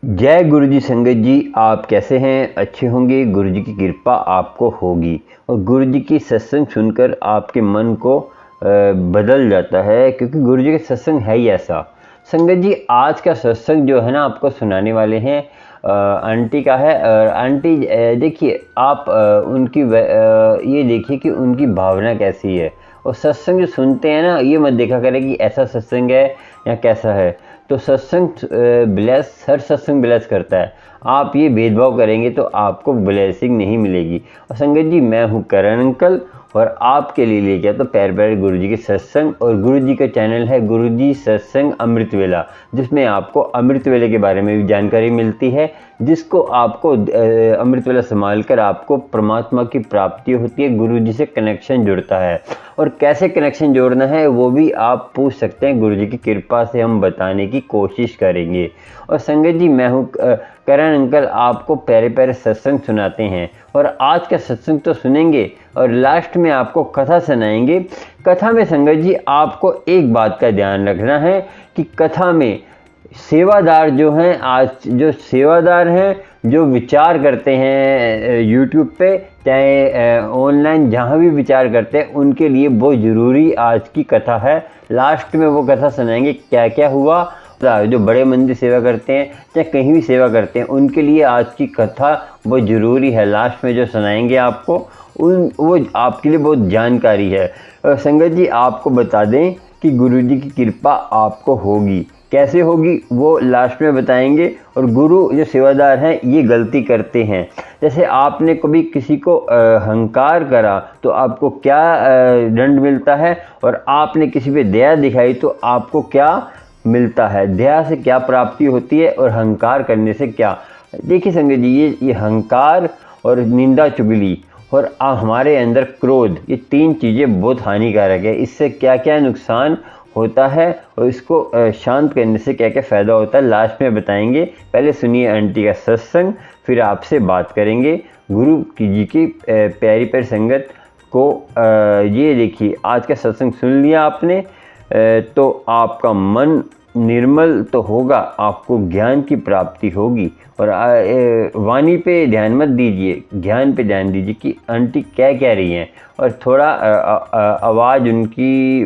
जय गुरु जी संगत जी, आप कैसे हैं? अच्छे होंगे। गुरु जी की कृपा आपको होगी और गुरु जी की सत्संग सुनकर आपके मन को बदल जाता है, क्योंकि गुरु जी का सत्संग है ही ऐसा। संगत जी, आज का सत्संग जो है ना, आपको सुनाने वाले हैं आंटी का है। और आंटी देखिए, आप ये देखिए कि उनकी भावना कैसी है। और सत्संग जो सुनते हैं ना, ये मत देखा करें कि ऐसा सत्संग है या कैसा है। तो सत्संग हर सत्संग ब्लेस करता है। आप ये भेदभाव करेंगे तो आपको ब्लेसिंग नहीं मिलेगी। और संगत जी, मैं हूँ करण अंकल और आपके लिए लेके आता पैर पैर गुरु जी के सत्संग। और गुरु जी का चैनल है गुरु जी सत्संग अमृत वेला, जिसमें आपको अमृत वेले के बारे में भी जानकारी मिलती है, जिसको आपको अमृत वेला संभाल कर आपको परमात्मा की प्राप्ति होती है, गुरु जी से कनेक्शन जुड़ता है। और कैसे कनेक्शन जोड़ना है वो भी आप पूछ सकते हैं, गुरु जी की कृपा से हम बताने की कोशिश करेंगे। और संगत जी, मैं हूँ करण अंकल, आपको प्यारे प्यारे सत्संग सुनाते हैं। और आज का सत्संग तो सुनेंगे और लास्ट में आपको कथा सुनाएंगे। कथा में संगत जी आपको एक बात का ध्यान रखना है कि कथा में सेवादार जो हैं, आज जो सेवादार हैं, जो विचार करते हैं यूट्यूब पे चाहे ऑनलाइन जहाँ भी विचार करते हैं, उनके लिए बहुत ज़रूरी आज की कथा है। लास्ट में वो कथा सुनाएंगे क्या क्या हुआ। जो बड़े मंदिर सेवा करते हैं चाहे कहीं भी सेवा करते हैं, उनके लिए आज की कथा बहुत ज़रूरी है। लास्ट में जो सुनाएंगे आपको वो आपके लिए बहुत जानकारी है। संगत जी, आपको बता दें कि गुरु जी की कृपा आपको होगी। कैसे होगी वो लास्ट में बताएंगे। और गुरु जो सेवादार हैं ये गलती करते हैं। जैसे आपने कभी किसी को अहंकार करा तो आपको क्या दंड मिलता है, और आपने किसी पे दया दिखाई तो आपको क्या मिलता है। दया से क्या प्राप्ति होती है और अहंकार करने से क्या। देखिए संगत जी, ये अहंकार और निंदा चुगली और हमारे अंदर क्रोध, ये तीन चीज़ें बहुत हानिकारक है। इससे क्या क्या नुकसान होता है और इसको शांत करने से क्या क्या फ़ायदा होता है, लास्ट में बताएंगे। पहले सुनिए आंटी का सत्संग, फिर आपसे बात करेंगे गुरु जी की प्यारी प्यारी संगत को। ये देखिए, आज का सत्संग सुन लिया आपने तो आपका मन निर्मल तो होगा, आपको ज्ञान की प्राप्ति होगी। और वाणी पे ध्यान मत दीजिए, ज्ञान पे ध्यान दीजिए कि आंटी क्या कह रही हैं। और थोड़ा आवाज़ उनकी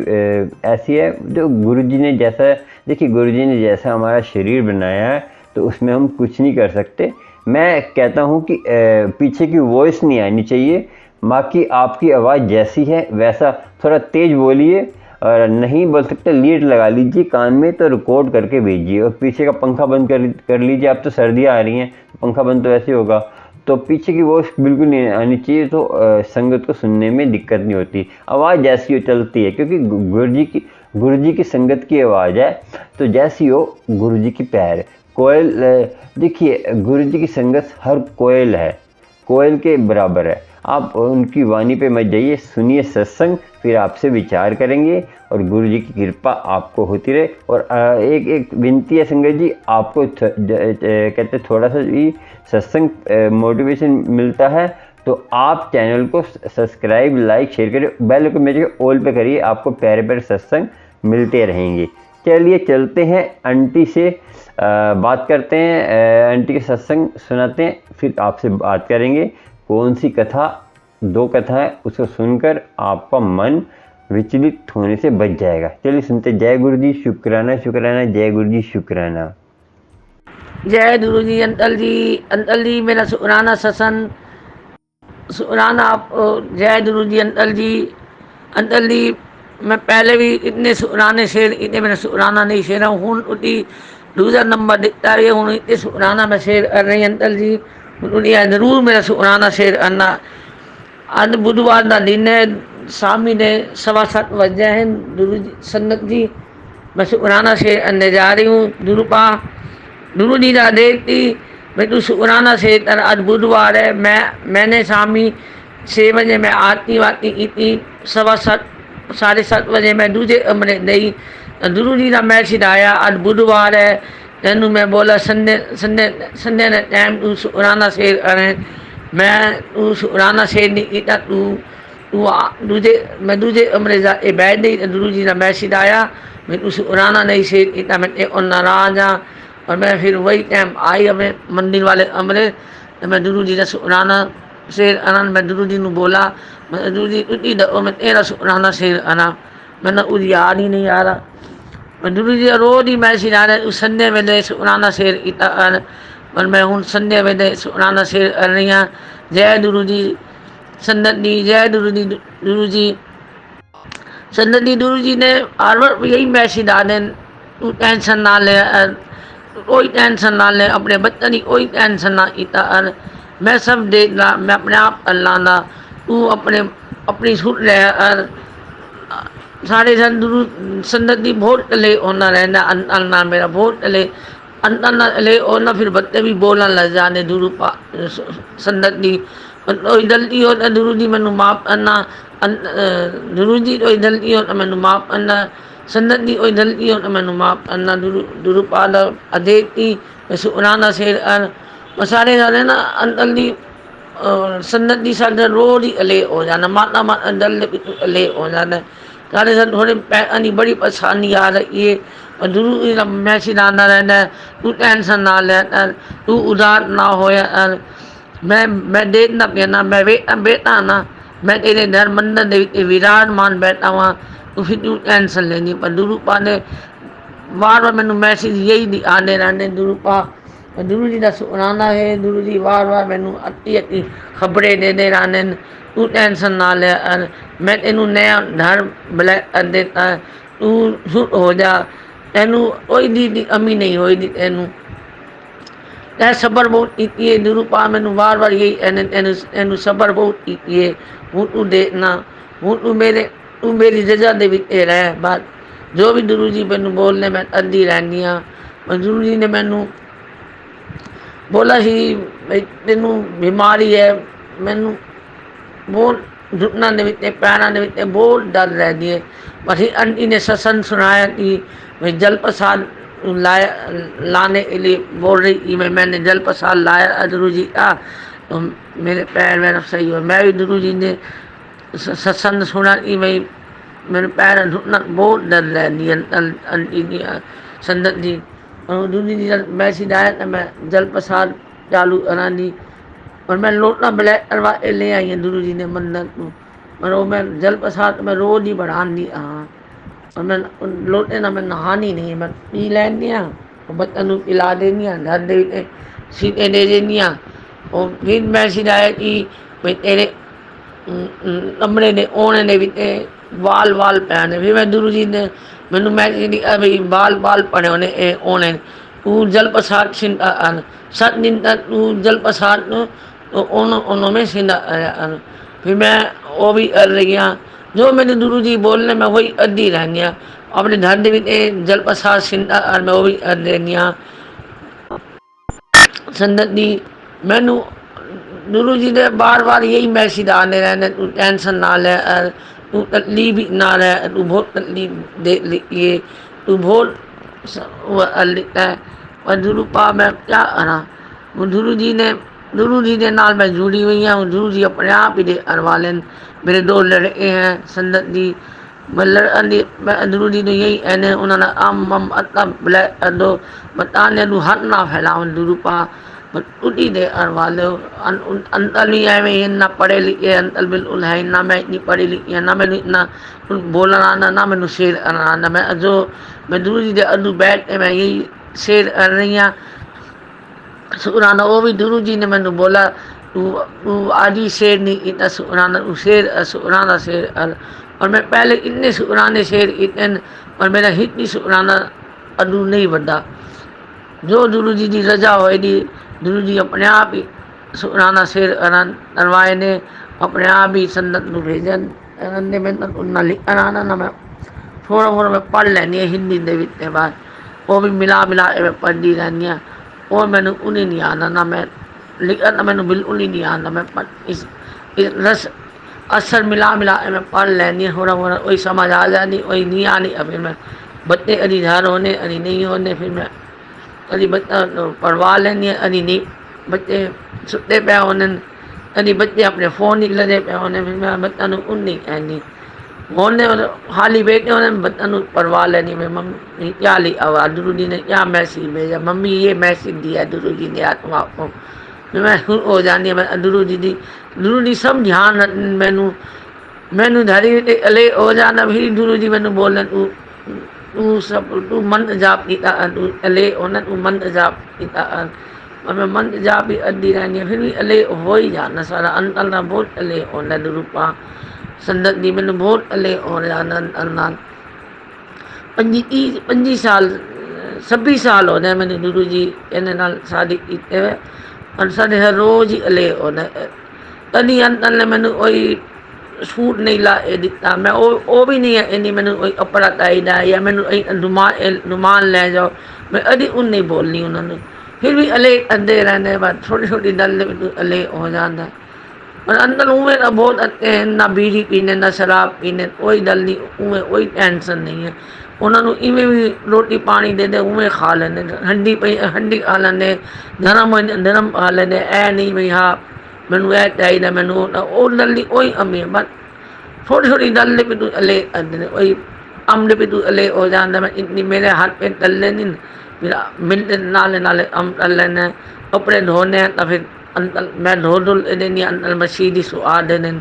ऐसी है जो गुरुजी ने जैसा, देखिए गुरुजी ने जैसा हमारा शरीर बनाया है तो उसमें हम कुछ नहीं कर सकते। मैं कहता हूँ कि पीछे की वॉइस नहीं आनी चाहिए, बाकी आपकी आवाज़ जैसी है वैसा थोड़ा तेज़ बोलिए। और नहीं बोल सकते लीड लगा लीजिए कान में तो रिकॉर्ड करके भेजिए। और पीछे का पंखा बंद कर लीजिए। अब तो सर्दियाँ आ रही हैं, पंखा बंद तो ऐसे होगा, तो पीछे की वॉइस बिल्कुल नहीं आनी चाहिए, तो संगत को सुनने में दिक्कत नहीं होती। आवाज़ जैसी हो चलती है, क्योंकि गुरु जी की संगत की आवाज़ है, तो जैसी हो गुरु जी की पैर कोयल। देखिए, गुरु जी की संगत हर कोयल है, कोयल के बराबर है। आप उनकी वाणी पे मत जाइए, सुनिए सत्संग, फिर आपसे विचार करेंगे और गुरु जी की कृपा आपको होती रहे। और एक विनती है संगत जी, आपको कहते थोड़ा सा भी सत्संग मोटिवेशन मिलता है तो आप चैनल को सब्सक्राइब, लाइक, शेयर करें, बेल को मेरे ऑल पे करिए, आपको प्यारे प्यारे सत्संग मिलते रहेंगे। चलिए चलते हैं, आंटी से बात करते हैं, आंटी के सत्संग सुनाते हैं, फिर आपसे बात करेंगे। कौन सी कथा, दो कथा है, उसको सुनकर आपका मन विचलित होने से बच जाएगा। चलिए सुनते। जय गुरु जी, शुक्राना शुक्राना, जय गुरु जी शुक्राना। जय गुरु जी। अंकल जी मेरा शुक्राना सत्संग शुक्राना। जय गुरु जी अंकल जी मैं पहले भी इतने शुक्राने शेर इतने मैंने शुक्राना नहीं शेरा हूँ उठी दूसरा नंबर दिखता रही हूँ, इतने शुक्राना मैं शेर कर रही अंकल जी। जरूर मेरा शुक्राना शेर करना। अज बुधवार का दिन है, शामी ने 7:15 बज गए हैं। गुरु जी संगत जी मैं शुक्राना शेर करने जा रही हूँ। गुरु जी का देखती मैं तू शुक्राना शेर कर। आज बुधवार है, मैंने शामी 6 बजे मैं आरती वाती की थी, 7:15 7:30 बजे मैं दूसरे कमरे गई। गुरु जी का मैसेज आया आज बुधवार है, तेनू मैं बोला संडे ने टाइम तू शुक्राना शेर करें। मैं तू शुक्राना शेर नहीं किया, मैं दूसरे कमरे जाके बैठ गई। गुरु जी का मैसेज आया मैं तू शुक्राना नहीं शेर किया, मैं और नाराज हाँ। और मैं फिर वही टाइम आई हमें मंदिर वाले अमरे तो मैं दुरू जी का शुकराना शेर अना मैं दुरू जी ਨੂੰ बोला मैं दुरू जी उठी दो मैं तेरा शुकराना शेर अना मैंने उस याद ही नहीं आ रहा मैं दुरू जी रोज ही मैसेज आ रहा उस संडे वेले शुकराना शेर इता और मैं हूँ संडे वेले शुकराना शेर कर रही हाँ जय दुरू जी संदत दी जय दुरू जी संदत दी दुरू जी ने हर बार यही मैसेज आ दें तू टेंशन ना ले कोई टेंशन ना ले अपने बच्चों की कोई टेंशन ना इता मैं सब देख रहा मैं अपने आप अल्लाह दा तू अपने अपनी सुट रह सारे संदत दी बहुत टले होना रहना अल्लाह मेरा बहुत टले अंदर ले और फिर बच्चे भी बोलने लग जाने दुरू संदत दी कोई गलती हो तो दुरू जी मैनू माफ करना दुरू जी कोई गलती हो तो मैनू माफ करना संदत दी कोई गलती हो तो मैनू माफ करना दुरू पाल अदेती शुकराना शेर सारे सारे ना अंदर दी संदत दी साढ़े रोज ही अले हो जाना माता माता अंदर अले हो जाना सारे सारे थोड़े पैनी बड़ी परेशानी आ रही है और दुरू मैसेज आना रहना है तू टेंशन ना ले तू उदार ना होया मैं देखना पिया ना मैं बेटा ना मैं तेरे घर मंदिर दे विराजमान बैठा हुआ तो फिर तू टेंशन लेनी पर दुरूपा ने बार बार मैनू मैसेज यही आने रहने दुरूपा दुरू जी का शुकराना है दुरू जी बार बार मैनू अति अति खबरें देते रहने तू टेंशन ना ले मैं तेनू नया घर बुला देता तू शुट हो जा तेनू कोई दी कमी नहीं होई दी तेनू तै सबर बहुत की है दुरूपा मैनू बार बार यही तेनू सबर बहुत की है हूँ तू देखना हूँ तू मेरी जगह दे रह बात जो भी दुरू जी मैनू बोलने मैं अद्धी रहनी हाँ दुरू जी ने मैनू बोला ही तेनू बीमारी है मैनू बहुत घुटना के पैरों के बहुत दर्द रहती है पर आंटी ने सत्संग सुनाया कि मैं जल प्रसाद लाने के लिए बोल रही थी मैंने जल प्रसाद लाया दुरू जी का तो मेरे पैर मेरा सही हुआ मैं भी दुरू जी ने सत्संग सुना कि मैं मेरे पैर घुटना बहुत दर्द रहती है आंटी की संदत जी और दुरू जी मैसेज आया तो मैं जल प्रसाद चालू करा दी और मैं लोटा ब्लैक करवा ले आई है दुरू जी ने मंदिर को और वो मैं जल प्रसाद मैं रोज ही बढ़ा दी हाँ और मैं लोटे ना मैं नहानी नहीं मैं पी लैनी हाँ और बच्चों को पिला देनी हाँ घर दे सीटे दे देनी हाँ और फिर मैसेज आया कि भाई तेरे कमरे ने ओने ने भी वाल वाल पैने फिर मैं दुरू जी ने मैनू मैसेज दिया भाई वाल पड़े होने ओने तू जल प्रसाद सिंधा 7 दिन तक तू जल प्रसाद उन्होंने में सिंधा फिर मैं वो भी कर रही हाँ जो मैंने दुरू जी बोलने मैं वही अद्धी रहनी हाँ अपने घर के जल प्रसाद सिंधा मैं वो भी कर रही हाँ संदत दी मैनू दुरू जी ने बार बार यही मैसेज आने रहने तू टेंशन ना ले तू तकलीफ ना रहे तू बहुत तकलीफ दे लिए तू बहुत लिखता है और दुरू पा मैं क्या करा दुरू जी ने नाल मैं जुड़ी हुई हूँ दुरू जी अपने आप ही दे करवा लें मेरे 2 लड़के हैं संदत जी मैं दुरू जी ने यही कहने उन्होंने मम अता ब्लैक दो बताने तू हाथ ना फैलाओ दुरू पा उठी दे करवा लो अंतल भी है ना पढ़े लिखे अंतल बिल्कुल है ना मैं इतनी पढ़ी लिखी है ना मैंने इतना बोलना आना ना मैंने शेर करना आना मैं दुरू जी दे अदू बैठ के मैं यही शेर कर रही हाँ शुकराना वो भी दुरू जी ने मैंने बोला तू आज ही शेर नहीं इतना शुकराना तू शुकराना शेर और मैं पहले इतने शुकराने शेर इतने और मेरा इतनी शुकराना अदू नहीं बढ़ा जो दुरू जी की रजा होएगी दुरू जी अपने आप ही शुकराना शेर करवाए ने अपने आप ही संदत को भेजन में ना लिखना आना ना मैं थोड़ा थोड़ा मैं पढ़ लैनी है हिंदी के बाद वो भी मिला के मैं पढ़ती रहनी हाँ और मैंने उन्हें नहीं आना ना मैं लिखना मैंने बिल्कुल ही नहीं आना मैं इस रस असर मिला के मैं पढ़ लैनी थोड़ा थोड़ा वही समझ आ जानी वही नहीं आनी अभी मैं बच्चे अभी घर होने अभी नहीं होने फिर मैं अभी बच्चा पढ़वा लेनी अभी नहीं बच्चे सुते पे होने अभी बच्चे अपने फ़ोन ही लगे पे होने फिर मैं बच्चा उन नहीं कहनी होने हाली बैठे होने बच्चन परवाह लेनी में मम्मी क्या लिखा हुआ गुरु जी ने क्या मैसेज भेजा, मम्मी ये मैसेज दिया गुरु जी ने आत्मा को। मैं हो जानी है गुरु जी सब ध्यान मैनू मैनू धरी अले हो जाना फिर गुरु जी मैनू बोलन तू सब तू मंत्र जाप किया तू अले होना तू मंत्र जाप किया और मैं मंत्र जाप भी अद्धी रहनी है फिर भी अले हो ही जाना सारा अंतर ना बहुत अले होना दुरुपा संदत जी मैंने बहुत अले हो जाना अंदर 25 साल 26 साल हो गए मैंने गुरु जी इन्हें नाल शादी की और साढ़े हर रोज ही अले होना तभी अंतर ने मैंने कोई सूट नहीं ला दिता मैं वो भी नहीं है इन्नी मैंने कोई कपड़ा चाहिए या मैंने रुमाल ले जाओ मैं अभी उन नहीं बोलनी उन्होंने फिर भी अले अंधे रहने बाद छोटी छोटी दल अले हो जाता और अंदर उमें ना बहुत अच्छे हैं ना बीड़ी पीने ना शराब पीने कोई दल नहीं उमें कोई टेंशन नहीं है उन्होंने इवें भी रोटी पानी दे दे उमें खा लेने हंडी पई हंडी खा लेने धर्म खा लेने ऐ नहीं भाई हाँ मैनू यह चाहिए मैनू वो दल नहीं कोई अमीर बस छोटी छोटी दल भी तू अले वही अमल भी तू अले हो जाता मैं इतनी मेरे हाथ पे तल लेनी फिर मिलते नाले नाले अम तल लेने कपड़े धोने तो फिर अंतल मैं धो धुल देनी अंतल मशीदी सुहा देने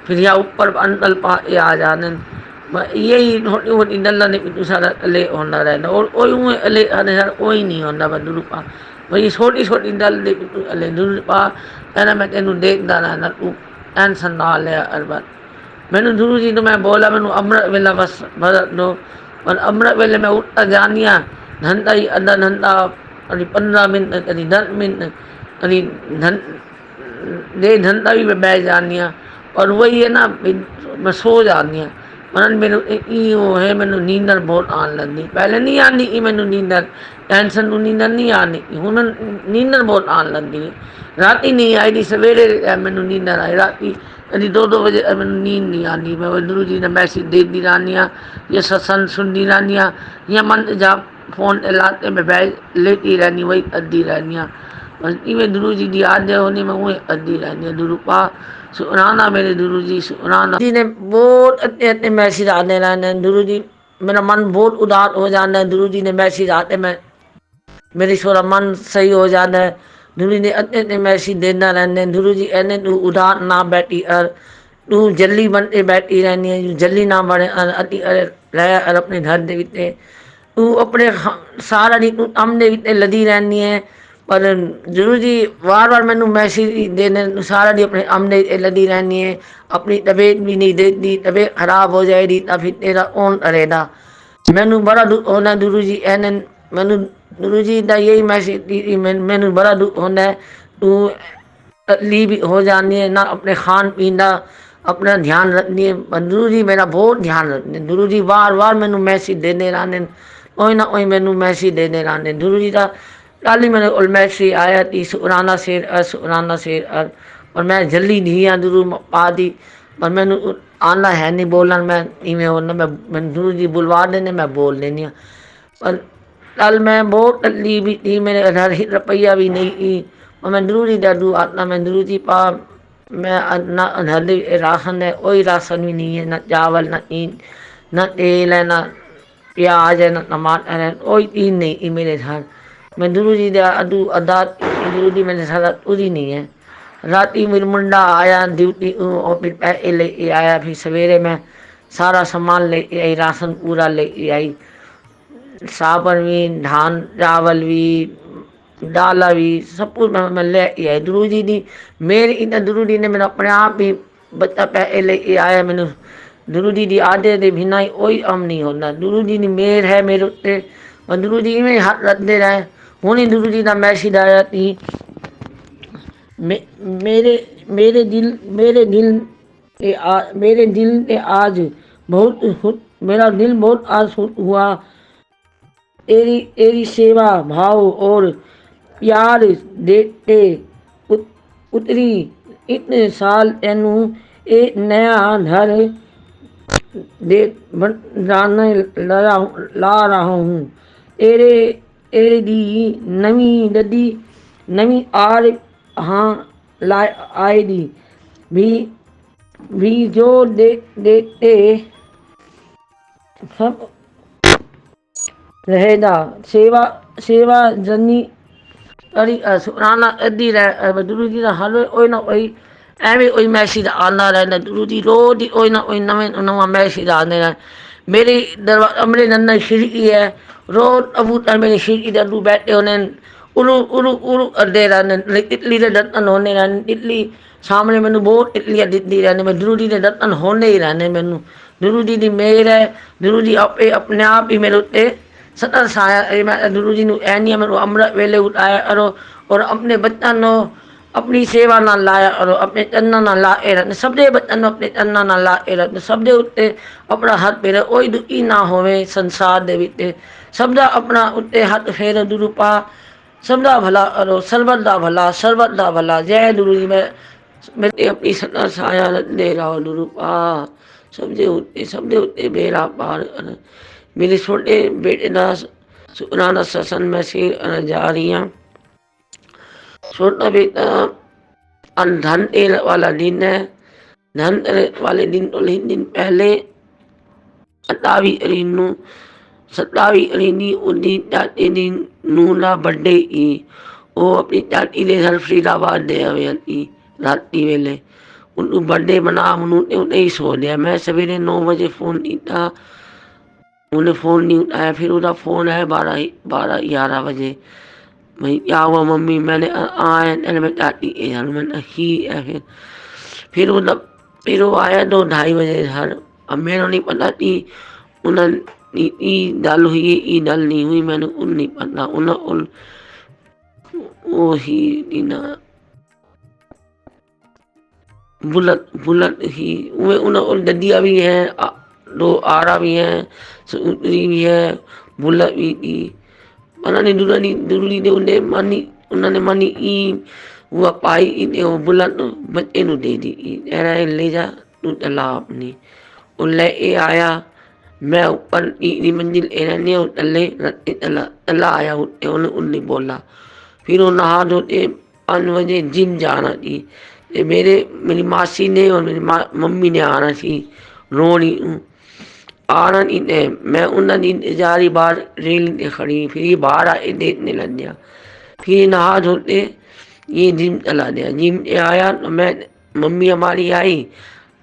फिर यहाँ ऊपर अंतल पा आ जाने यही छोटी छोटी दल ने भी तू सारा अले होना रहना और कोई उमें अले सारा कोई नहीं होता बस दुरुपा भाई छोटी छोटी दल ने भी तू अले दुरुपा कहना मैं तेनू देखता रहना तू टेंशन ना लिया हर बार मैंने गुरु जी तो मैं बोला मैंने अमृत वेला बस भरत दो और अमृत वेले मैं उठता जानिया घंटा ही आधा घंटा कभी 15 मिनट कभी 10 मिनट कभी डेढ़ घंटा भी मैं बैठ जानिया और वही है ना मैं सो जानिया मन मेरे वो है मैंने नींदर बहुत आन लगी पहले नहीं आनी कि मैंने नींदर टेंशन तो नींदर नहीं आनी हूँ नींदर बहुत आन लगी राती नहीं आई थी सवेरे मैंने नींदर आई राती कभी 2-2 बजे मैंने नींद नहीं आनी मैं गुरु जी ने मैसेज देती रहनी या सत्संग सुनती रहनी या मन जाप फोन लाते में बैठ लेती रहनी वही अद्धी रहनी बस इवें गुरु जी की याद होनी मैं वही अद्धी रहनी दुरुपा सुराना मेरे गुरु जी सुराना जी ने बहुत अच्छे अच्छे मैसेज आते रहने गुरु जी मेरा मन बहुत उदास हो जाता है गुरु जी ने मैसेज आते मैं मेरी थोड़ा मन सही हो जाता है गुरु जी ने अच्छे अच्छे मैसेज देना रहने गुरु जी एने तू उदास ना बैठी और तू जल्दी बन के बैठी रहनी है जल्दी ना बने अति रह और अपने घर दे विते तू अपने सारा दिन तू काम दे विते लदी रहनी है पर गुरु जी बार बार मैनू मैसेज देने सारा दिन अपने अमले लदी रहनी है अपनी तबीयत भी नहीं देती तबीयत खराब हो जाएगी तो फिर तेरा कौन करेगा मैनू बड़ा दुख होना गुरु जी एने मैनू गुरु जी का यही मैसेज मैनू बड़ा दुख होना है तू तकलीफ हो जानी है ना अपने खान पीन का अपना ध्यान रखनी है गुरु जी मेरा बहुत ध्यान रखने गुरु जी बार बार मैनू मैसेज देने रहने कोई ना कोई मैनू मैसेज देने रहने गुरु जी का कल मेरे को मैसेज आया थी सुराना शेर और मैं जल्दी नहीं आ गुरु पा दी पर मैनू आना है नहीं बोलना मैं इवें होना मैं गुरु जी बुलवा देने मैं बोल देनी पर कल मैं बहुत तकलीफ भी थी मेरे घर रुपया भी नहीं थी और मैं गुरु जी डू आता मैं गुरु जी पा मैं ना घर राशन है कोई राशन भी नहीं है ना चावल ना ईंट ना तेल है ना प्याज है ना टमाटर है कोई चीज़ नहीं थी मेरे घर मैं गुरु जी अदू अदा गुरु जी मेरे साथ पूरी नहीं है राती मेरा मुंडा आया ड्यूटी और फिर पैसे ले आया फिर सवेरे मैं सारा सामान ले आई राशन पूरा ले आई साबुन भी धान चावल भी दाला भी सब कुछ मैं ले आई गुरु जी दी मेरे इतना गुरु जी ने मेरा अपने आप ही बच्चा पैसे ले आया मैंने गुरु जी की आदे दे बिना ही कोई अम नहीं होता गुरु जी की मेहर है मेरे उत्ते और गुरु जी में हाथ रखते रहे हूँ ही गुरु जी का मैसेज आया थी मेरे दिल ने आज बहुत मेरा दिल बहुत आज हुआ तेरी सेवा भाव और प्यार देते उतरी इतने साल तेनू एक नया घर दे बनाने ला रहा हूँ तेरे दी नवी आर हाँ आएगी भी जो देखते सब रहेगा। सेवा सेवा जनी अड़ी सुराना अद्धी रह गुरु जी का हर कोई ना कोई ਐਵੇਂ ਕੋਈ ਮੈਸੇਜ ਆਉਂਦਾ ਰਹਿੰਦਾ। ਗੁਰੂ ਜੀ ਰੋਜ਼ ਹੀ ਕੋਈ ਨਾ ਕੋਈ ਨਵਾਂ ਮੈਸੇਜ ਆਉਂਦੇ ਰਹਿਣ। ਮੇਰੀ ਅਮਰੇ ਨੰਨਾ ਸ਼ਿਰਕੀ ਹੈ, ਰੋਜ਼ ਕਬੂਤਰ ਮੇਰੇ ਸ਼ਿਰਕੀ ਦੇ ਅੱਡੂ ਬੈਠੇ ਹੋਣੇ, ਉਰੂ ਉਰੂ ਉਰੂ ਕਰਦੇ ਰਹਿੰਦੇ। ਇਟਲੀ ਦੇ ਦਰਸ਼ਨ ਹੋਣੇ ਰਹਿੰਦੇ। ਇਟਲੀ ਸਾਹਮਣੇ ਮੈਨੂੰ ਬਹੁਤ ਇਟਲੀਆਂ ਦਿਖਦੀ ਰਹਿੰਦੇ। ਮੈਂ ਗੁਰੂ ਜੀ ਦੇ ਦਰਸ਼ਨ ਹੋਣੇ ਹੀ ਰਹਿੰਦੇ। ਮੈਨੂੰ ਗੁਰੂ ਜੀ ਦੀ ਮਿਹਰ ਹੈ। ਗੁਰੂ ਜੀ ਆਪੇ ਆਪਣੇ ਆਪ ਹੀ ਮੇਰੇ ਉੱਤੇ ਸਦਾ ਸਾਇਆ। ਮੈਂ ਗੁਰੂ ਜੀ ਨੂੰ ਐ ਨਹੀਂ ਮੈਨੂੰ ਅੰਮ੍ਰਿਤ ਵੇਲੇ ਉਠਾਇਆ ਕਰੋ ਔਰ ਆਪਣੇ ਬੱਚਿਆਂ ਨੂੰ अपनी सेवा नाल लाया और अपने चन्ना नाल लाए रहने। सब दे बच्चों को अपने चन्ना नाल लाए रहने। सब दे उत्ते अपना हाथ फेरे, कोई दुखी ना होवे संसार दे विच। सब दा अपना उत्ते हाथ फेरे गुरु पा। सब दा भला करो, सर्वत दा भला, सर्वत दा भला। जय गुरु जी। मैं मेरे अपनी सदा साया दे रहा गुरु पा। सब दे उत्ते बेड़ा पार कर। मेरे छोटे बेटे दा सुराना सत्संग में शेर जा रही हूँ। छोटा बेटा धनतेरस वाला दिन है। धनतेरस वाले दिन तो 3 दिन पहले 27 अरीनी उन्नी चाची दी नूह दा बर्थडे ही। वो अपनी चाची दे घर फरीदाबाद दे आवे थी राती वेले। उन्नू बर्थडे मना उन्हें ही सो लिया। मैं सवेरे 9 बजे फोन किया, उन्हें फोन नहीं उठाया। फिर उसका फोन आया 12-11 बजे। भाई क्या हुआ मम्मी? मैंने आया मैं चाची के घर। मैंने ही है। फिर वो आया 2-2:30 बजे घर। अब मेरा नहीं पता थी उन्हें दल हुई ई दल नहीं हुई। मैंने उन नहीं पता उन वो ही ना बुलट ही उन ददिया भी हैं, 2 आरा भी हैं, सूत्री भी है, बुलट भी थी। पता नहीं दुरूनी ने उन्होंने मानी ई वो पाई ने वो बुलट बच्चे नू दे दी। ऐरा ले जा तू चला अपनी। वो ले आया। मैं ऊपर तीसरी मंजिल रहने तले चला आया। उन्हें बोला। फिर वो नहा धोते 5 बजे जिम जाना थी। मेरी मासी ने और मेरी मम्मी ने आना थी रोनी आना नहीं थे। मैं उन्होंने इंतजारी बाहर रेल ने खड़ी। फिर ये बाहर आए देखने लग गया। फिर नहा धोते ये जिम चला गया। जिम से आया तो मैं मम्मी हमारी आई,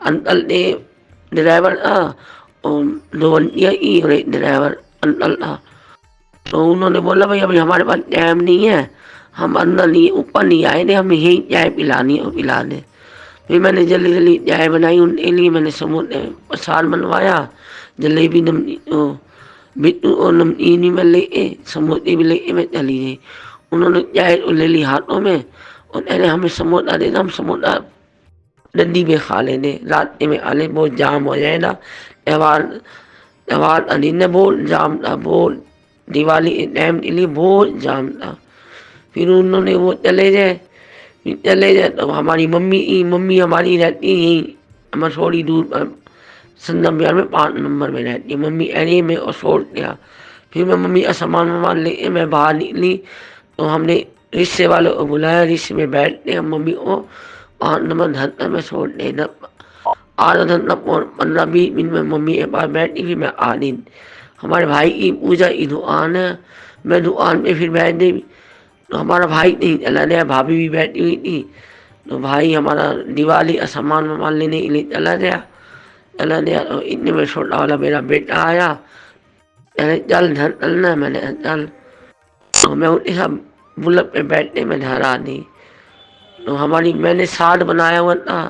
अंकल ने ड्राइवर था और 2 बंटियाँ ही और एक ड्राइवर अंकल था। तो उन्होंने बोला भाई अभी हमारे पास टाइम नहीं है, हम अंदर नहीं ऊपर नहीं आए थे, हमें यही चाय पिलानी है, पिला दे। फिर मैंने जल्दी जल्दी चाय बनाई उनके लिए। मैंने समोसे प्रसाद बनवाया, जलेबी बिट्टू और नमकीन में ले समोसे भी ले मैं चली गई। उन्होंने चाय ले ली हाथों में और कहने हमें समोसा देना, हम समोसा डंडी में खा लेने, रात में खा ले, बहुत जाम हो जाएगा। त्यौहार दिन बहुत जाम था, बहुत दिवाली के टाइम के लिए बहुत जाम था। फिर उन्होंने वो चले जाए तो हमारी मम्मी हमारी रहती यहीं हमारे थोड़ी दूर पर संगम बिहार में 5 नंबर में रहती है। मम्मी एरिए में और छोड़ दिया। फिर मैं मम्मी का सामान लेके मैं बाहर निकली तो हमने रिक्शे वाले को बुलाया। रिक्शे में बैठते हम मम्मी को 5 नंबर धरना में छोड़ दे। आधा घंटा 15-20 मिनट में मम्मी के पास बैठी। फिर मैं आ दी। हमारे भाई की पूजा की दुकान है, मैं दुकान पे फिर बैठ गई। तो हमारा भाई नहीं चला गया, भाभी भी बैठी हुई थी। तो भाई हमारा दिवाली का सामान लेने के लिए चला गया। तो इतने में छोटा वाला मेरा बेटा आया, कहने चल घर चलना। मैंने चल। तो मैं उनके साथ बुलेट पे बैठने में घर आ दी। तो मैंने साग बनाया हुआ था।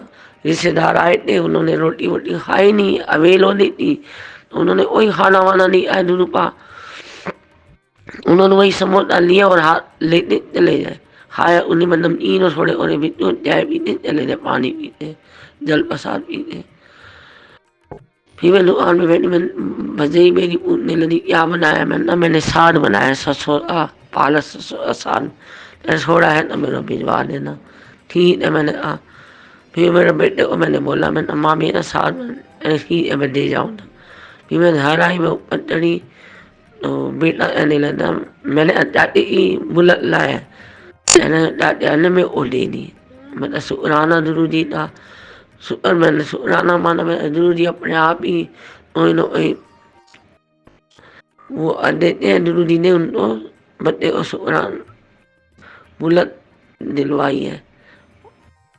रिश्तेदार आए थे, उन्होंने रोटी वोटी खाई नहीं, अवेल हो दी थी। तो उन्होंने वही खाना वाना नहीं आया 2 रुपया। उन्होंने वही समोसा लिया और हाथ लेते चले जाए। खाया उन्हीं में नमकीन और थोड़े बिट्टू चाय पीते चले जाए, पानी पीते, जल प्रसाद पीते। फिर मैं दुकान में बैठी, मैं भजई मेरी पूछने लगी क्या बनाया। मैंने साग बनाया, सरसों का पालक सरसों का साग। छोड़ा है तो मेरा भिजवा देना। ठीक है मैंने कहा। फिर मेरे बेटे को मैंने बोला, मैंने माँ मेरा साग ठीक है मैं दे जाऊँ। फिर मैं घर आई, मैं ऊपर चढ़ी तो बेटा कहने लगा मैंने चाची की बुलेट लाया। चाचा में वो दे दी। मतलब शुक्राना गुरु जी था। मैंने शुक्राना माना। मैं गुरु जी अपने आप ही वो देते हैं दुरूदी ने उनको बच्चे को शुक्रान बुलत दिलवाई है।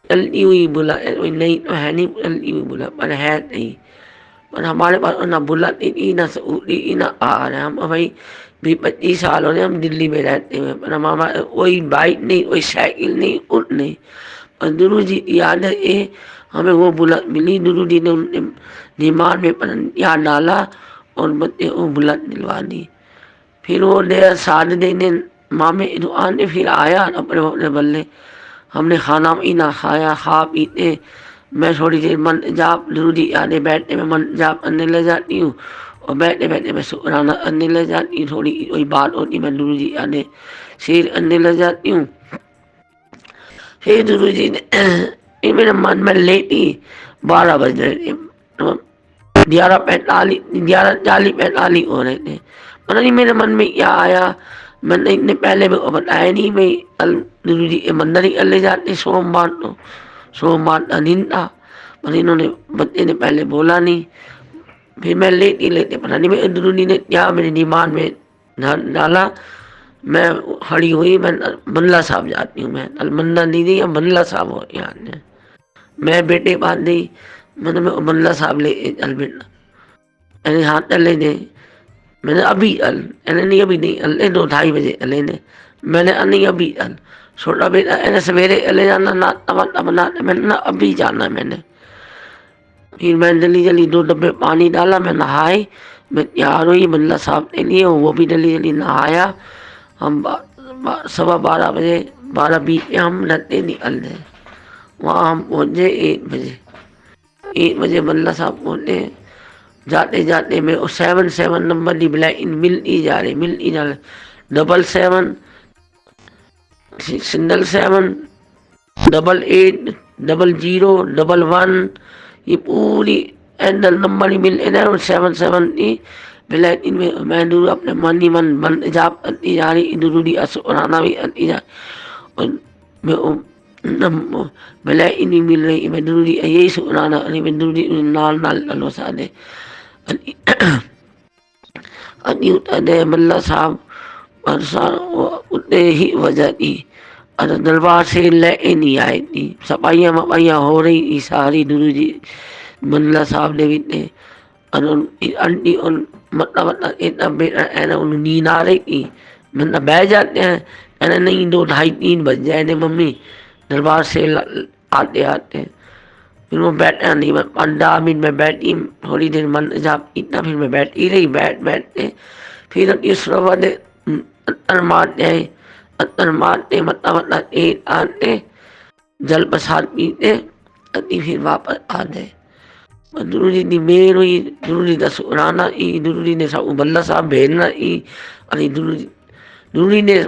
चलती हुई बुलत कोई नहीं तो है नहीं, चलती हुई बुलत पर है नहीं। पर हमारे पास ना बुलत थी ना स्कूटी ना कार है। हम भाई 20-25 साल हो गए हम दिल्ली में रहते हुए, पर हमारा कोई बाइक नहीं, कोई साइकिल नहीं, उठ नहीं। और गुरु जी की याद है ये हमें वो बुलत मिली। गुरु जी ने उनके दिमाग में याद डाला और बच्चे को बुलत दिलवा दी। फिर वो डेढ़ साल देने मामे दुकान ने फिर आया अपने अपने बल्ले। हमने खाना पीना खाया, खा पीते मैं थोड़ी देर मन जाप जरूरी आने बैठने में मन जाप करने लग जाती हूँ और बैठने बैठने में शुक्राना करने लग जाती हूँ। थोड़ी कोई बात होती मैं गुरु जी आने शेर करने लग जाती हूँ। फिर गुरु जी ने मेरे मन में लेती 12 बज रहे थे, 11:40 हो रहे थे। पता नहीं मेरे मन में क्या आया, मैंने इतने पहले मेरे को बताया नहीं। मैं गुरु जी के मंदिर ही ले जाते सोमवार का दिन था, पर इन्होंने बच्चे ने पहले बोला नहीं। फिर मैं लेते पता नहीं मेरे गुरु जी ने क्या मेरे दिमाग में डाला। मैं खड़ी हुई, मैं बंगला साहब जाती हूँ, मैं अलमंदा दीदी या बंगला साहब हो यहाँ। मैं बेटे बात दी मैंने मैं बंगला साहब ले चल बेटा, मैंने हाथ चले दे मैंने अभी अल नहीं अभी नहीं अल्ले 2-2:30 बजे अले ने मैंने नहीं अभी अल छोटा बेटा एने सवेरे अले जाना नाश्ता वास्ता बनाने मैंने ना अभी जाना मैंने। फिर मैं जल्दी जल्दी 2 डब्बे पानी डाला, मैं नहाई, मैं तैयार हुई बंगला साहब के लिए, वो भी जल्दी जल्दी नहाया। हम 12:15 बजे 12:20 पे हम डरते निकल गए। वहाँ हम पहुँचे 1 बजे बंगला साहब पहुँचे। जाते जाते में 77 नंबर की ब्लैक मिल ही जा रही 777 7 88 00 11 ये पूरी एंडल नंबर ही मिल रहे और 77 की ब्लैक इनमें मैं दूर अपने मन ही मन बन जाप करती जा रही, जरूरी असुराना भी करती जा और मैं ब्लैक ही नहीं मिल रही। मैं जरूरी यही सुराना मैं जरूरी नाल नाल लो सादे अरे मल्ला साहब उतने ही वजह थी। अरे दरबार से ले नहीं आई थी, सफाइयाँ वफाइयाँ हो रही थी सारी गुरु जी मल्ला साहब ने भी थे। आंटी और मतलब इतना बेटा है उन्हें नींद आ रही थी, मतलब बैठ जाते हैं ऐसा नहीं 2-2:30-3 बज जाए थे मम्मी दरबार से आते आते। फिर वो बैठा नहीं, मैं 15 मिनट में बैठी थोड़ी देर मन जाप इतना, फिर मैं बैठी रही बैठते फिर इस अत्तर मारते मतलब आते जल प्रसाद पीते अति फिर वापस आ गए। गुरु जी की मेहर हुई, गुरु जी का शुकराना ही, गुरु जी ने सब बल्ला साहब भेजना ही। अरे गुरु जी ने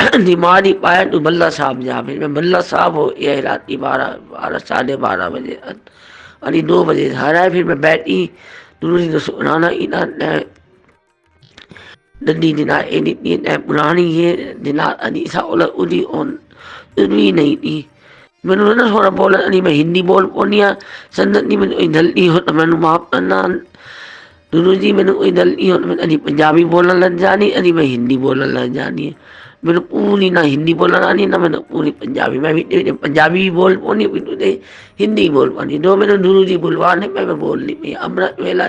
दिमाग ही पाया तो बल्ला साहब जा, फिर मैं बल्ला साहब हो यह रात 12 बजे अरे 2 बजे घर आए। फिर मैं बैठी गुरु जी का शुकराना ही दंडी दिना पुरानी ये दिना अनीसा उदी और नहीं थी। मैंने ना थोड़ा बोला नहीं मैं हिंदी बोल पोनिया संदत नहीं मैंने गलती हो तो मैंने माफ करना गुरु जी। मैंने कोई गलती हो तो मैंने पंजाबी बोलने लग जानी, अरे मैं हिंदी बोलने लग जानी है। मैंने पूरी ना हिंदी बोलना आनी ना मैंने पूरी पंजाबी, मैं भी पंजाबी बोल पानी तुझे हिंदी बोल पानी दो मैंने गुरु जी बुलवाने मैं बोल ली पी अमृत वेला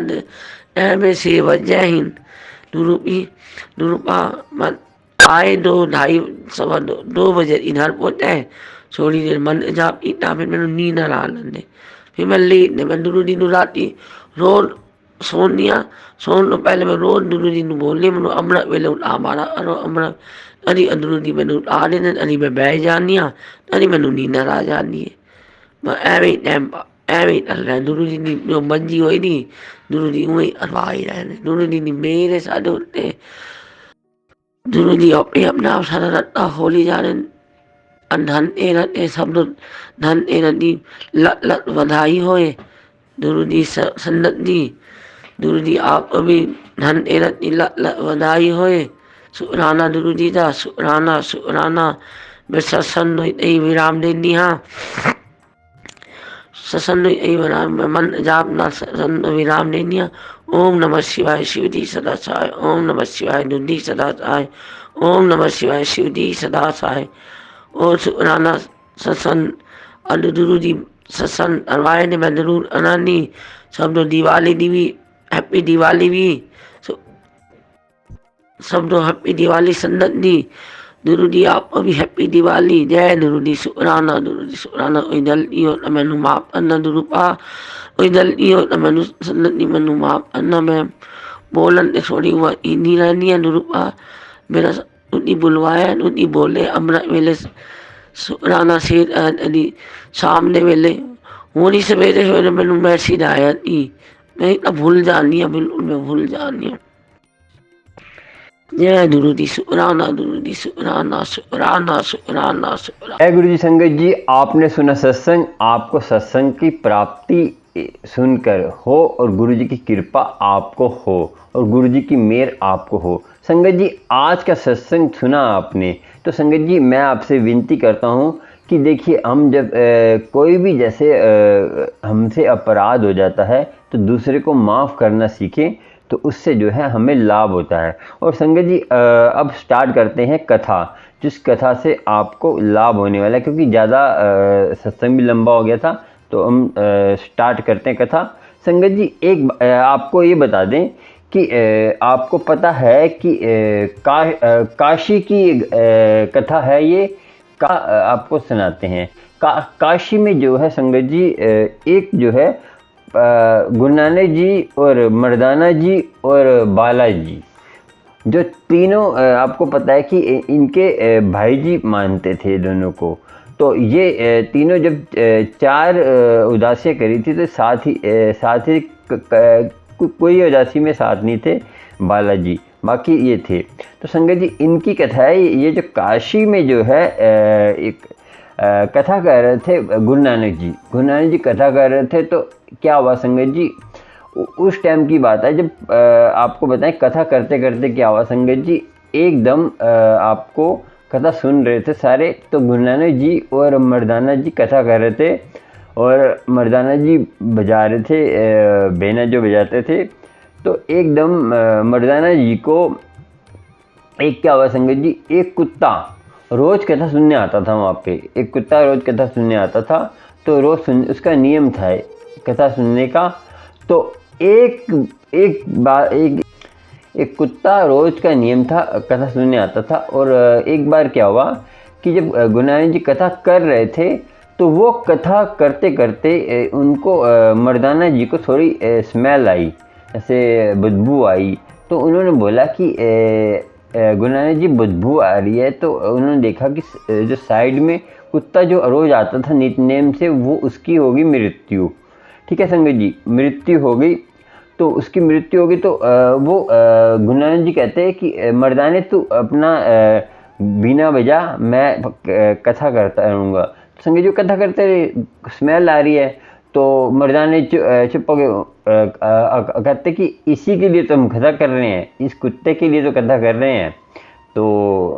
में से जय हिंद दुरुपा आए 2 बजे इधर पहुँचे। थोड़ी देर मन जाप इतना फिर मैंने नींद ला लेंगे। फिर मैं लेट ने मैं गुरु जी राती रोज सोन दिया सोन लो पहले मैं रोज गुरु जी बोल लिया मैंने अमृत वेले उठा मारा अमृत अरे गुरु जी मैंने उठा देने अरे मैं बह जानी हाँ अरे मैंने नींद आ जानी है। मैं एवं चल रहा गुरु जी की जो मंजी हुई थी गुरु जी वही अरवा ही रहे गुरु जी मेरे साथ होते गुरु जी अपने अपने आप सारा रत्ता होली जा रहे धन ए सब धन ए दी लत बधाई होए गुरु जी संदत जी गुरु जी आप भी धन ए लत बधाई होए। शुकराना गुरु जी का शुकराना मैं सत्संग विराम दे दी हाँ ससन यही बना मन जाप ना ससन विराम लेनिया। ओम नमः शिवाय शिवजी सदा सहाय, ओम नमः शिवाय दुर्दी सदा सहाय, ओम नमः शिवाय शिवजी सदा सहाय। और सुराना ससन अलुदुरु जी ससन अरवाए ने मैं जरूर अनानी सब दो दिवाली दी भी हैप्पी दिवाली भी सब दो हैप्पी दिवाली संदत दी दुरु दी आप भी हैप्पी दिवाली। जय दुरु दी सुराना ओई दल इयो न मैनू माफ अन्ना दुरुपा ओई दल इयो न मैनू संदत दी मैनू माफ अन्ना। मैं बोलन ते थोड़ी हुआ इंदी रहनी है दुरुपा मेरा उन्नी बुलवाया उन्नी बोले अमृत वेले सुराना शेर अली शाम दे वेले हूँ सवेरे सवेरे मैनू मैसेज आया नी मैं तो भूल जानी है बिल्कुल मैं भूल जानी हूँ। जय गुरु जी सुराना गुरु जी सुराना सुराना सुराना सुराना। जय गुरु जी। संगत जी आपने सुना सत्संग, आपको सत्संग की प्राप्ति सुनकर हो और गुरु जी की कृपा आपको हो और गुरु जी की मेहर आपको हो। संगत जी आज का सत्संग सुना आपने तो संगत जी मैं आपसे विनती करता हूँ कि देखिए हम जब कोई भी जैसे हमसे अपराध हो जाता है तो दूसरे को माफ़ करना सीखें तो उससे जो है हमें लाभ होता है। और संगत जी अब स्टार्ट करते हैं कथा, जिस कथा से आपको लाभ होने वाला है क्योंकि ज़्यादा सत्संग भी लंबा हो गया था तो हम स्टार्ट करते हैं कथा। संगत जी एक आपको ये बता दें कि आपको पता है कि काशी की कथा है ये आपको सुनाते हैं। काशी में जो है संगत जी एक जो है गुरु नानक जी और मर्दाना जी और बालाजी जो तीनों आपको पता है कि इनके भाई जी मानते थे दोनों को। तो ये तीनों जब चार उदासियाँ करी थी तो साथ ही कोई उदासी में साथ नहीं थे बालाजी, बाकी ये थे। तो संगत जी इनकी कथा है ये जो काशी में जो है एक कथा कर रहे थे गुरु नानक जी कथा कर रहे थे। तो क्या हुआ संगत जी उस टाइम की बात है जब आपको बताएं कथा करते करते क्या हुआ संगत जी एकदम आपको कथा सुन रहे थे सारे। तो गुरु नानक जी और मर्दाना जी कथा कर रहे थे और मर्दाना जी बजा रहे थे बेना जो बजाते थे। तो एकदम मर्दाना जी को एक क्या हुआ संगत जी एक कुत्ता रोज़ कथा सुनने आता था वहाँ पे। एक कुत्ता रोज़ कथा सुनने आता था तो उसका नियम था कथा सुनने का। तो एक कुत्ता रोज़ का नियम था कथा सुनने आता था। और एक बार क्या हुआ कि जब गुरु नानक जी कथा कर रहे थे तो वो कथा करते करते उनको मर्दाना जी को थोड़ी स्मेल आई, ऐसे बदबू आई। तो उन्होंने बोला कि गुरु नानक जी बदबू आ रही है। तो उन्होंने देखा कि जो साइड में कुत्ता जो रोज़ आता था नितनेम से वो उसकी होगी मृत्यु। ठीक है संगत जी मृत्यु हो गई। तो उसकी मृत्यु हो गई तो वो गुरु नानक जी कहते हैं कि मर्दाने तू अपना बीना बजा मैं कथा करता रहूँगा। संगत जी कथा करते स्मेल आ रही है तो मर्दाने चुप हो गए। कहते कि इसी के लिए तो हम कथा कर रहे हैं, इस कुत्ते के लिए तो कथा कर रहे हैं। तो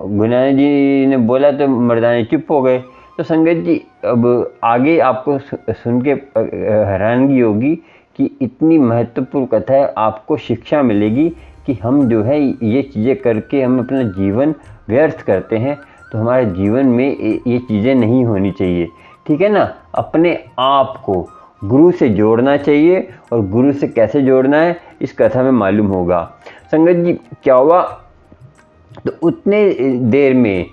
गुरु नानक जी ने बोला तो मर्दाने चुप हो गए। तो संगत जी अब आगे आपको सुन के हैरानगी होगी कि इतनी महत्वपूर्ण कथा है, आपको शिक्षा मिलेगी कि हम जो है ये चीज़ें करके हम अपना जीवन व्यर्थ करते हैं तो हमारे जीवन में ये चीज़ें नहीं होनी चाहिए। ठीक है ना। अपने आप को गुरु से जोड़ना चाहिए और गुरु से कैसे जोड़ना है इस कथा में मालूम होगा। संगत जी क्या हुआ तो उतने देर में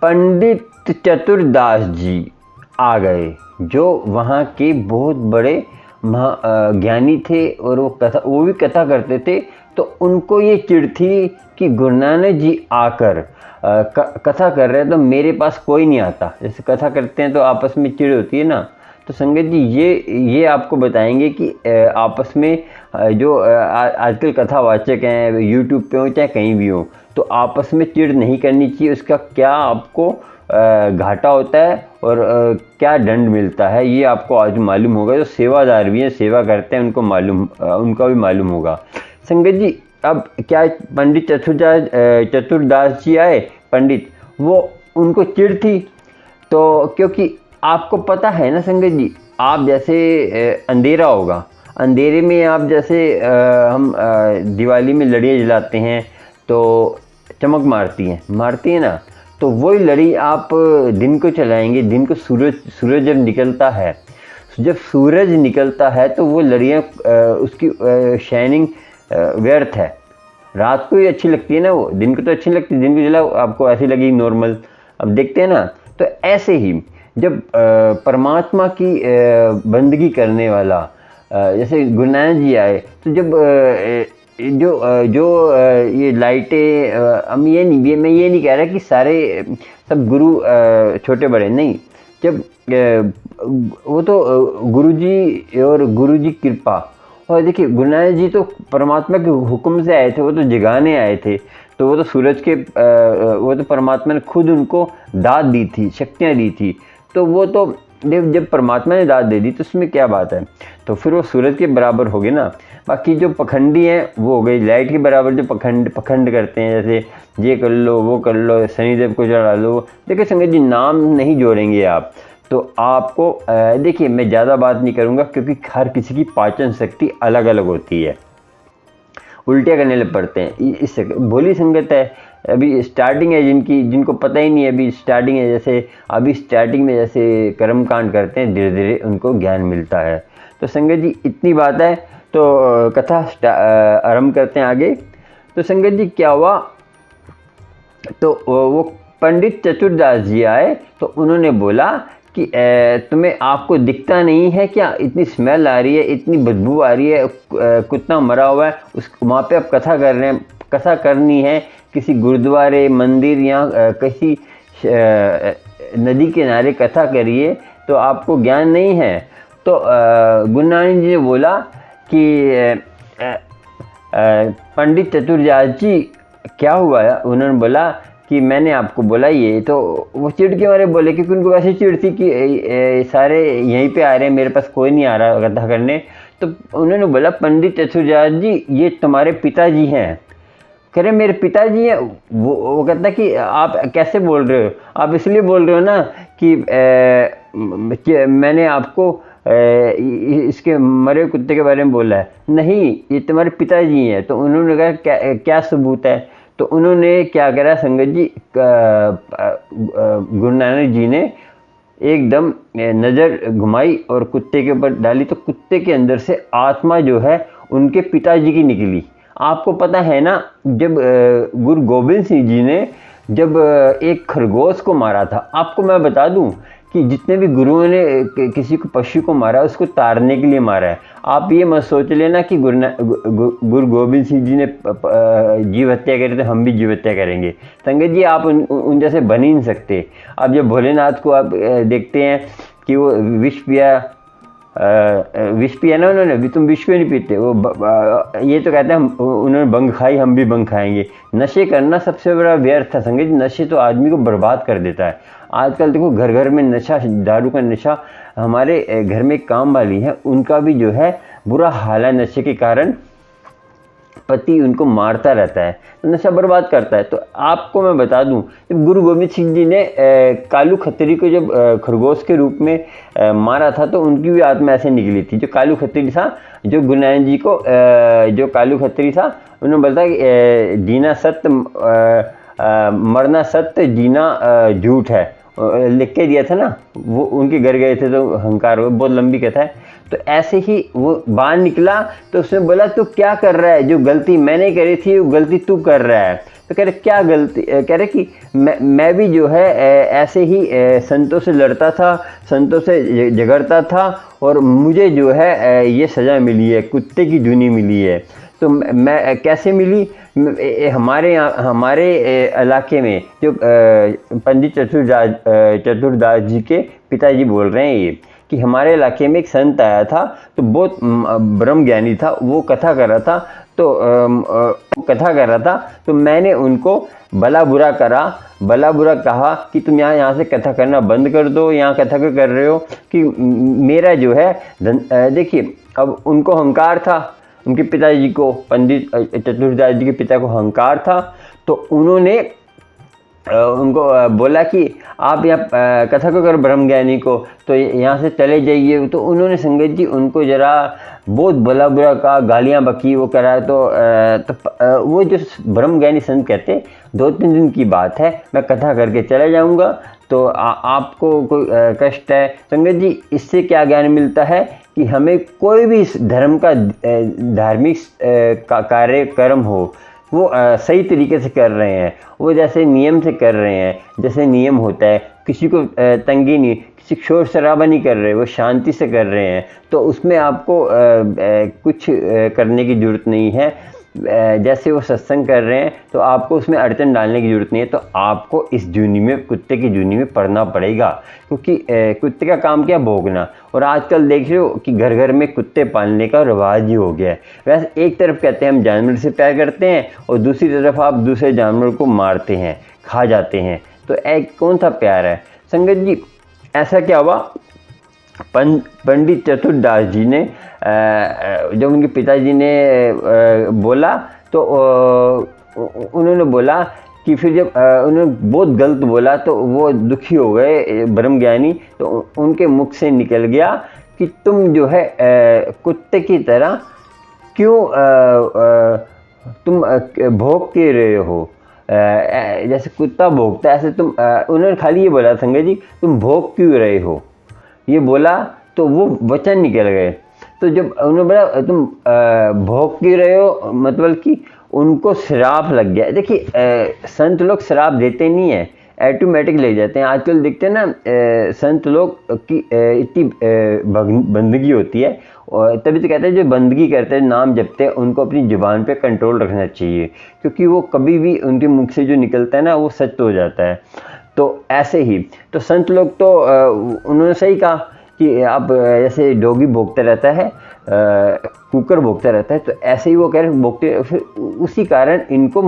पंडित चतुरदास जी आ गए जो वहाँ के बहुत बड़े ज्ञानी थे और वो भी कथा करते थे। तो उनको ये चिढ़ थी कि गुरु नानक जी आकर कथा कर रहे हैं तो मेरे पास कोई नहीं आता। जैसे कथा करते हैं तो आपस में चिढ़ होती है ना। तो संगत जी ये आपको बताएंगे कि आपस में जो आजकल कथावाचक हैं यूट्यूब पे हो चाहे कहीं भी हो तो आपस में चिढ़ नहीं करनी चाहिए। उसका क्या आपको घाटा होता है और क्या दंड मिलता है ये आपको आज मालूम होगा। जो सेवादार भी हैं सेवा करते हैं उनका भी मालूम होगा। संगत जी अब क्या पंडित चतुरदास जी आए पंडित वो उनको चिढ़ थी। तो क्योंकि आपको पता है ना संगत जी आप जैसे अंधेरा होगा, अंधेरे में आप जैसे हम दिवाली में लड़ियाँ जलाते हैं तो चमक मारती है ना, तो वही लड़ी आप दिन को चलाएंगे, दिन को सूरज जब निकलता है, जब सूरज निकलता है तो वो लड़ियाँ उसकी शाइनिंग व्यर्थ है। रात को ही अच्छी लगती है ना, वो दिन को तो अच्छी लगती है, दिन को जलाओ आपको ऐसी लगेगी नॉर्मल। अब देखते हैं ना, तो ऐसे ही जब परमात्मा की बंदगी करने वाला जैसे गुरु नानक जी आए, तो जब जो ये लाइटें हम मैं ये नहीं कह रहा कि सारे सब गुरु छोटे बड़े नहीं, जब वो तो गुरुजी और गुरुजी कृपा। और देखिए गुरु नानक जी तो परमात्मा के हुक्म से आए थे, वो तो जगाने आए थे, तो वो तो सूरज के वो तो परमात्मा ने खुद उनको दाद दी थी, शक्तियाँ दी थी, तो वो तो जब परमात्मा ने दाद दे दी तो उसमें क्या बात है, तो फिर वो सूरज के बराबर हो गए ना। बाकी जो पखंडी हैं वो हो गई लाइट के बराबर, जो पखंड करते हैं, जैसे ये कर लो वो कर लो, शनिदेव को चढ़ा लो। देखिए संगत जी, नाम नहीं जोड़ेंगे आप तो आपको देखिए मैं ज़्यादा बात नहीं करूँगा, क्योंकि हर किसी की पाचन शक्ति अलग अलग होती है, उल्टियाँ करने लग पड़ते हैं। इससे भोली संगत है, अभी स्टार्टिंग है, जिनको पता ही नहीं है, अभी स्टार्टिंग है, जैसे अभी स्टार्टिंग में जैसे कर्म कांड करते हैं, धीरे धीरे उनको ज्ञान मिलता है। तो संगत जी इतनी बात है, तो कथा आरंभ करते हैं आगे। तो संगत जी क्या हुआ, तो वो पंडित चतुरदास जी आए, तो उन्होंने बोला कि तुम्हें आपको दिखता नहीं है क्या, इतनी स्मेल आ रही है, इतनी बदबू आ रही है, कुत्ता मरा हुआ है, उस वहाँ पे आप कथा कर रहे हैं, कथा करनी है किसी गुरुद्वारे मंदिर या किसी नदी किनारे कथा करिए, तो आपको ज्ञान नहीं है। तो गुरु नानक जी ने बोला कि पंडित चतुरदास जी क्या हुआ है, उन्होंने बोला कि मैंने आपको बोला ये, तो वो चिढ़ के मारे बोले, क्योंकि उनको वैसे चिढ़ थी कि सारे यहीं पे आ रहे हैं, मेरे पास कोई नहीं आ रहा कथा करने। तो उन्होंने बोला पंडित चतुरदास जी ये तुम्हारे पिताजी हैं। कह रहे मेरे पिताजी हैं। वो कहता कि आप कैसे बोल रहे हो, आप इसलिए बोल रहे हो ना कि मैंने आपको इसके मरे कुत्ते के बारे में बोला है, नहीं ये तुम्हारे पिताजी हैं। तो उन्होंने कहा क्या सबूत है, तो उन्होंने क्या करा संगत जी, गुरु नानक जी ने एकदम नज़र घुमाई और कुत्ते के ऊपर डाली, तो कुत्ते के अंदर से आत्मा जो है उनके पिताजी की निकली। आपको पता है ना, जब गुरु गोबिंद सिंह जी ने जब एक खरगोश को मारा था, आपको मैं बता दूं कि जितने भी गुरुओं ने किसी को पशु को मारा उसको तारने के लिए मारा है। आप ये मत सोच लेना कि गुरु गोबिंद सिंह जी ने जीव हत्या करी तो हम भी जीव हत्या करेंगे। संगत जी आप उन जैसे बन ही नहीं सकते। आप जब भोलेनाथ को आप देखते हैं कि वो विष पिया ना उन्होंने, अभी तुम विष क्यों नहीं पीते, वो ये तो कहते हैं उन्होंने भंग खाई, हम भी भंग खाएंगे। नशे करना सबसे बड़ा व्यर्थ है संगत जी, नशे तो आदमी को बर्बाद कर देता है। आजकल देखो घर घर में नशा, दारू का नशा। हमारे घर में काम वाली है, उनका भी जो है बुरा हाल है नशे के कारण, पति उनको मारता रहता है, नशा बर्बाद करता है। तो आपको मैं बता दूं, जब गुरु गोबिंद सिंह जी ने कालू खत्री को जब खरगोश के रूप में मारा था, तो उनकी भी आत्मा ऐसे निकली थी। जो कालू खत्री था, जो गुरु नानक जी को जो कालू खत्री था, उन्होंने बोला कि जीना सत्य, मरना सत्य, जीना झूठ है, लिख के दिया था ना। वो उनके घर गए थे तो अहंकार हो, बहुत लंबी कथा है। तो ऐसे ही वो बाहर निकला तो उसने बोला तू क्या कर रहा है, जो गलती मैंने करी थी वो गलती तू कर रहा है। तो कह रहे क्या गलती, कह रहे कि मैं भी जो है ऐसे ही संतों से लड़ता था, संतों से झगड़ता था, और मुझे जो है ये सज़ा मिली है, कुत्ते की जूनी मिली है। तो मैं कैसे मिली, हमारे इलाके में जो पंडित चतुरदास जी के पिताजी बोल रहे हैं ये, कि हमारे इलाके में एक संत आया था, तो बहुत ब्रह्म ज्ञानी था, वो कथा कर रहा था, तो मैंने उनको भला बुरा कहा कि तुम यहाँ से कथा करना बंद कर दो, यहाँ कथा क्यों कर रहे हो, कि मेरा जो है देखिए अब उनको अहंकार था, उनके पिताजी को, पंडित चतुरदास जी के पिता को अहंकार था। तो उन्होंने उनको बोला कि आप यहाँ कथा को करो ब्रह्म ज्ञानी को, तो यहाँ से चले जाइए। तो उन्होंने संगत जी उनको ज़रा बहुत भला बुरा कहा, गालियाँ बकी, वो करा। तो वो जो ब्रह्म ज्ञानी संत कहते 2-3 दिन की बात है, मैं कथा करके चले जाऊँगा, तो आपको कोई कष्ट है। संगत जी इससे क्या ज्ञान मिलता है कि हमें कोई भी इस धर्म का धार्मिक कार्य कर्म हो वो सही तरीके से कर रहे हैं, वो जैसे नियम से कर रहे हैं, जैसे नियम होता है, किसी को तंगी नहीं, किसी शोर शराबा नहीं कर रहे, वो शांति से कर रहे हैं, तो उसमें आपको कुछ करने की ज़रूरत नहीं है। जैसे वो सत्संग कर रहे हैं तो आपको उसमें अड़चन डालने की ज़रूरत नहीं है। तो आपको इस जूनी में, कुत्ते की जूनी में पड़ना पड़ेगा, क्योंकि कुत्ते का काम क्या, भोगना। और आजकल देख रहे हो कि घर घर में कुत्ते पालने का रिवाज ही हो गया है। वैसे एक तरफ कहते हैं हम जानवर से प्यार करते हैं और दूसरी तरफ आप दूसरे जानवर को मारते हैं, खा जाते हैं, तो एक कौन सा प्यार है। संगत जी ऐसा क्या हुआ, पंडित चतुर्दास जी ने जब उनके पिताजी ने बोला तो उन्होंने बोला कि फिर जब उन्होंने बहुत गलत बोला तो वो दुखी हो गए ब्रह्मज्ञानी। तो उनके मुख से निकल गया कि तुम जो है कुत्ते की तरह क्यों तुम भोग के रहे हो, जैसे कुत्ता भोगता है ऐसे तुम। उन्होंने खाली ये बोला संगत जी तुम भोग क्यों रहे हो, ये बोला तो वो वचन निकल गए। तो जब उन्होंने बोला तुम भोग क्यों रहे हो, मतलब कि उनको श्राप लग गया। देखिए संत लोग श्राप देते नहीं है, ऑटोमेटिक ले जाते हैं। आजकल देखते हैं ना संत लोग की इतनी बंदगी होती है, और तभी तो कहते हैं जो बंदगी करते हैं, नाम जपते हैं, उनको अपनी ज़ुबान पे कंट्रोल रखना चाहिए, क्योंकि वो कभी भी उनके मुख से जो निकलता है ना वो सत्य हो जाता है। तो ऐसे ही तो संत लोग तो उन्होंने सही कहा कि आप जैसे डॉगी भोगता रहता है, कुकर भोगता रहता है, तो ऐसे ही वो कह रहे भोगते, फिर उसी कारण इनको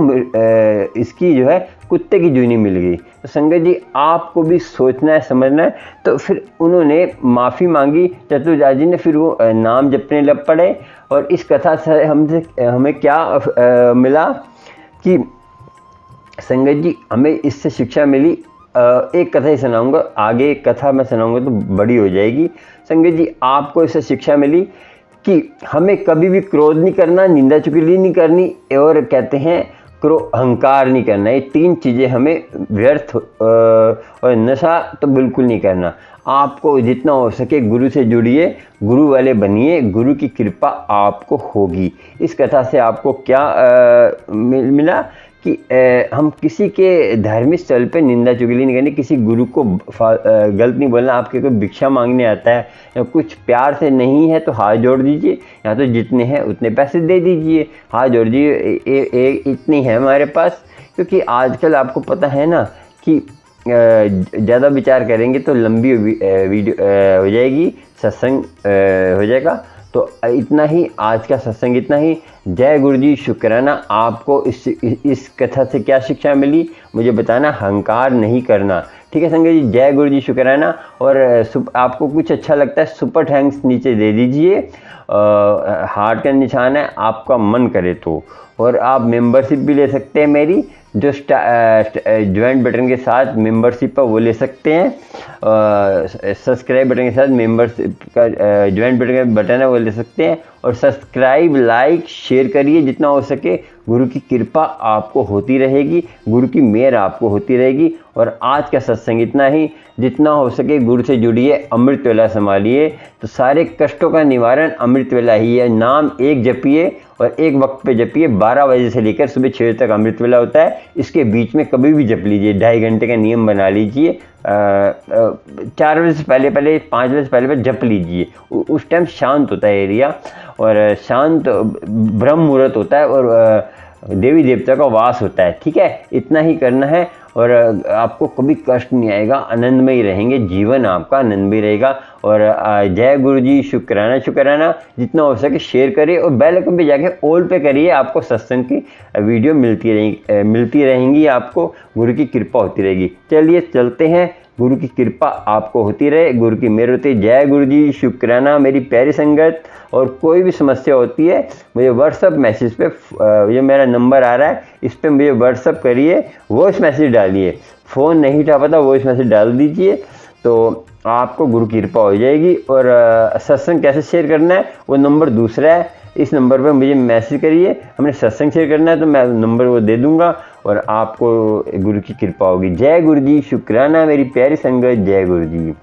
इसकी जो है कुत्ते की जूनी मिल गई। तो संगत जी आपको भी सोचना है, समझना है। तो फिर उन्होंने माफ़ी मांगी चतुर्दास जी ने, फिर वो नाम जपने लग पड़े। और इस कथा से हमें क्या मिला कि संगत जी हमें इससे शिक्षा मिली। एक कथा ही सुनाऊंगा, आगे एक कथा मैं सुनाऊंगा तो बड़ी हो जाएगी। संगत जी आपको इससे शिक्षा मिली कि हमें कभी भी क्रोध नहीं करना, निंदा चुगली नहीं करनी, और कहते हैं अहंकार नहीं करना। ये 3 चीज़ें हमें व्यर्थ, और नशा तो बिल्कुल नहीं करना। आपको जितना हो सके गुरु से जुड़िए, गुरु वाले बनिए, गुरु की कृपा आपको होगी। इस कथा से आपको क्या मिला कि हम किसी के धार्मिक स्थल पे निंदा चुगली नहीं करनी, किसी गुरु को गलत नहीं बोलना। आपके कोई भिक्षा मांगने आता है या कुछ प्यार से नहीं है तो हाथ जोड़ दीजिए, या तो जितने हैं उतने पैसे दे दीजिए, हाथ जोड़ दीजिए, इतनी है हमारे पास। क्योंकि आजकल आपको पता है ना कि ज़्यादा विचार करेंगे तो लंबी वीडियो हो जाएगी, सत्संग हो जाएगा। तो इतना ही, आज का सत्संग इतना ही। जय गुरु जी, शुक्राना। आपको इस कथा से क्या शिक्षा मिली मुझे बताना, अहंकार नहीं करना। ठीक है संगत जी, जय गुरु जी, शुक्राना। और आपको कुछ अच्छा लगता है सुपर थैंक्स नीचे दे दीजिए, हार्ट का निशान है, आपका मन करे तो। और आप मेंबरशिप भी ले सकते हैं मेरी, जो ज्वाइंट बटन के साथ मेंबरशिप है वो ले सकते हैं, सब्सक्राइब बटन के साथ मेंबरशिप का ज्वाइंट बटन का बटन है वो ले सकते हैं। और सब्सक्राइब, लाइक, शेयर करिए जितना हो सके। गुरु की कृपा आपको होती रहेगी, गुरु की मेहर आपको होती रहेगी। और आज का सत्संग इतना ही, जितना हो सके गुरु से जुड़िए, अमृत वेला संभालिए, तो सारे कष्टों का निवारण अमृत वेला ही है। नाम एक जपिए और एक वक्त पे जपिए, 12 बजे से लेकर सुबह 6 बजे तक अमृत वेला होता है। इसके बीच में कभी भी जप लीजिए, 2.5 घंटे का नियम बना लीजिए। 4 बजे से पहले 5 बजे से पहले जप लीजिए। उस टाइम शांत होता है एरिया, और शांत ब्रह्म मुहूर्त होता है, और देवी देवता का वास होता है। ठीक है, इतना ही करना है और आपको कभी कष्ट नहीं आएगा, आनंदमय रहेंगे, जीवन आपका आनंदमय रहेगा। और जय गुरु जी, शुक्राना शुक्राना। जितना हो सके शेयर करिए और बेल आइकन पे जाके ऑल पे करिए, आपको सत्संग की वीडियो मिलती रहेंगी, आपको गुरु की कृपा होती रहेगी। चलिए चलते हैं, गुरु की कृपा आपको होती रहे, गुरु की मेहर होती है। जय गुरु जी, शुक्राना मेरी प्यारी संगत। और कोई भी समस्या होती है मुझे व्हाट्सअप मैसेज पे, ये मेरा नंबर आ रहा है, इस पर मुझे व्हाट्सअप करिए, वॉइस मैसेज डालिए। फ़ोन नहीं उठा पाता, वॉइस मैसेज डाल दीजिए, तो आपको गुरु की कृपा हो जाएगी। और सत्संग कैसे शेयर करना है वो नंबर दूसरा है, इस नंबर पर मुझे मैसेज करिए। हमने सत्संग शेयर करना है तो मैं नंबर वो दे दूंगा और आपको गुरु की कृपा होगी। जय गुरु जी, शुक्राना मेरी प्यारी संगत। जय गुरु जी।